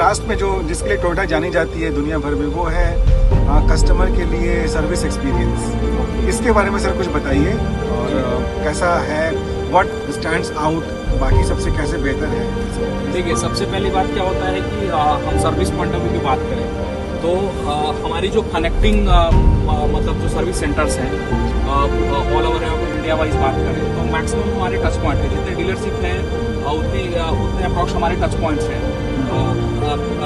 Last में जो जिसके लिए टोयोटा जानी जाती है दुनिया भर में, वो है कस्टमर के लिए सर्विस एक्सपीरियंस। इसके बारे में सर कुछ बताइए, और कैसा है, व्हाट स्टैंड्स आउट, बाकी सबसे कैसे बेहतर है? देखिए, सबसे पहली बात क्या होता है कि हम सर्विस पॉइंट ऑफ व्यू की बात करें तो हमारी जो कनेक्टिंग मतलब जो सर्विस सेंटर्स हैं ऑल ओवर इंडिया वाइज बात करें तो मैक्सिमम हमारे टच पॉइंट है, जितने डीलरशिप हैं उतने अप्रॉक्स हमारे टच पॉइंट्स हैं।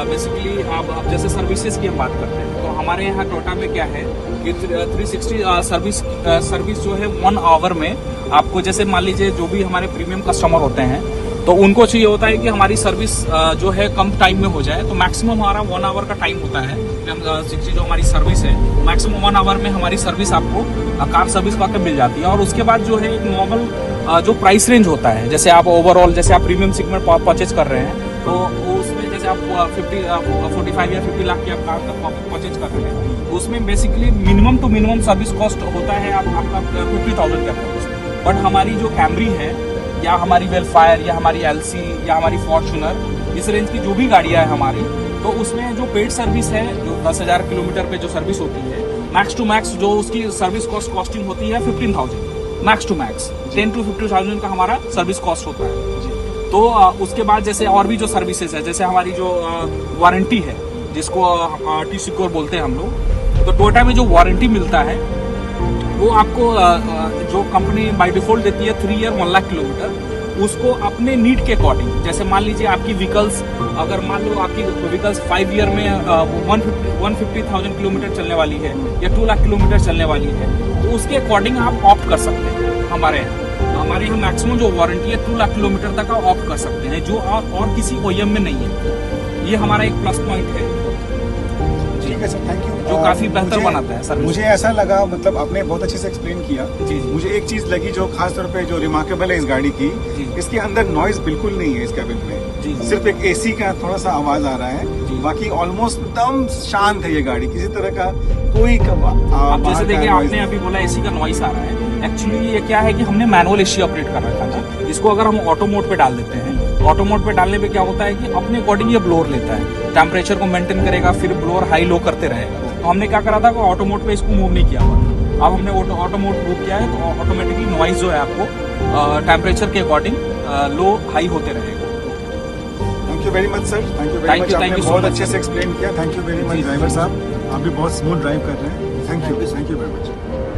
बेसिकली आप जैसे सर्विसेज की हम बात करते हैं तो हमारे यहाँ टोयोटा में क्या है कि 360 सर्विस जो है 1 आवर में आपको, जैसे मान लीजिए जो भी हमारे प्रीमियम कस्टमर होते हैं तो उनको चाहिए होता है कि हमारी सर्विस जो है कम टाइम में हो जाए, तो मैक्सिमम हमारा 1 आवर का टाइम होता है। 60 जो हमारी सर्विस है मैक्सिमम 1 आवर में हमारी सर्विस आपको कार सर्विस का मिल जाती है। और उसके बाद जो है एक नॉर्मल जो प्राइस रेंज होता है, जैसे आप ओवरऑल जैसे आप प्रीमियम सेगमेंट परचेज कर रहे हैं तो उसमें जैसे आप 45 या 50 लाख की आप कार परचेज कर रहे हैं, उसमें basically minimum to minimum service cost होता है आपका 50,000 के अप्रॉक्स। बट हमारी जो कैमरी है या हमारी वेलफायर या हमारी एलसी या हमारी फॉर्च्यूनर, इस रेंज की जो भी गाड़ियाँ है हमारी, तो उसमें जो पेड सर्विस है जो 10,000 किलोमीटर पे जो सर्विस होती है, मैक्स टू मैक्स जो उसकी सर्विस कॉस्टिंग होती है 15,000 मैक्स टू मैक्स, 10 to 50,000 का हमारा सर्विस कॉस्ट होता है। तो उसके बाद जैसे और भी जो सर्विसेज है, जैसे हमारी जो वारंटी है जिसको टी सिक्योर बोलते हैं हम लोग, तो टोयोटा में जो वारंटी मिलता है वो आपको जो कंपनी बाय डिफॉल्ट देती है 3 ईयर 1 लाख किलोमीटर, उसको अपने नीड के अकॉर्डिंग, जैसे मान लीजिए आपकी व्हीकल्स, अगर मान लो आपकी व्हीकल्स 5 ईयर में 150,000 किलोमीटर चलने वाली है या 2 लाख किलोमीटर चलने वाली है, तो उसके अकॉर्डिंग आप ऑप्ट कर सकते हैं। हमारे यहाँ मैक्सिमम जो वारंटी है 2 लाख किलोमीटर तक आप ऑप्ट कर सकते हैं, जो और किसी ओईएम में नहीं है। ये हमारा एक प्लस पॉइंट है। ठीक है सर, थैंक यू। जो काफी बेहतर बनाता है सर। मुझे ऐसा लगा, मतलब आपने बहुत अच्छे से एक्सप्लेन किया। जी। मुझे एक चीज लगी जो खास तौर पे जो रिमार्केबल है इस गाड़ी की, इसके अंदर नॉइज बिल्कुल नहीं है इस कैबिन में। सिर्फ एक एसी का थोड़ा सा आवाज आ रहा है, बाकी ऑलमोस्ट एकदम शांत है ये गाड़ी, किसी तरह का कोई आप जैसे देखिए, आपने अभी बोला एसी का नॉइस आ रहा है, एक्चुअली ये क्या है कि हमने मैनुअल एसी ऑपरेट कर रखा था। इसको अगर हम ऑटो मोड पे डाल देते हैं, ऑटो मोड पे डालने पे क्या होता है कि अपने अकॉर्डिंग ये ब्लोअर लेता है, टेम्परेचर को मेंटेन करेगा, फिर ब्लोअर हाई लो करते रहेगा। तो हमने क्या करा था कि ऑटो मोड पे इसको मूव नहीं किया हुआ। अब हमने ऑटो मोड मूव किया है तो ऑटोमेटिकली नॉइज जो है आपको टेम्परेचर के अकॉर्डिंग लो हाई होते रहेगा। Thank you very much sir, thank you very much, आपने बहुत अच्छे से एक्सप्लेन किया। Thank you very much driver साहब, आप भी बहुत स्मूथ ड्राइव कर रहे हैं। Thank you very much.